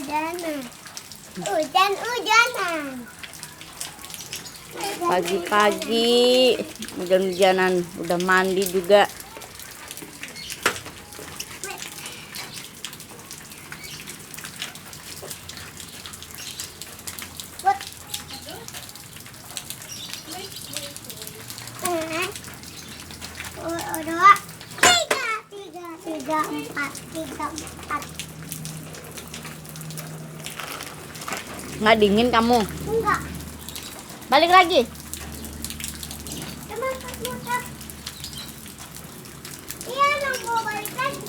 hujanan. Hujan-hujanan. Pagi-pagi hujan-hujanan, udah mandi juga. Dua, tiga, empat. Nggak dingin kamu? Enggak. Balik lagi. Teman muter. Iya, nunggu balik lagi.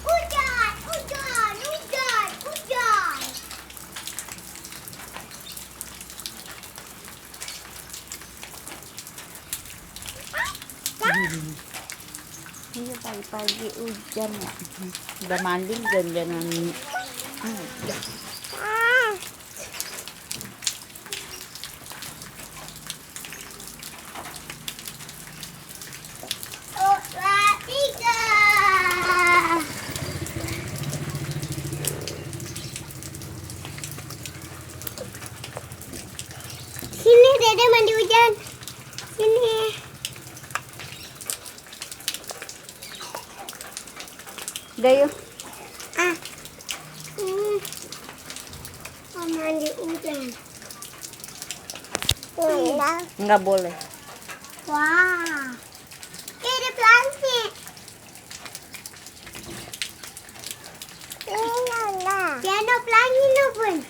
Hujan. Iya, pagi-pagi hujan ya. Udah mandi hujan-hujanan. Dua, tiga. Sini Dede mandi hujan. Sini. Udah yuk. Mau mandi hujan. Nggak boleh. Wah. Ada plastik. Piano pelangi no pun.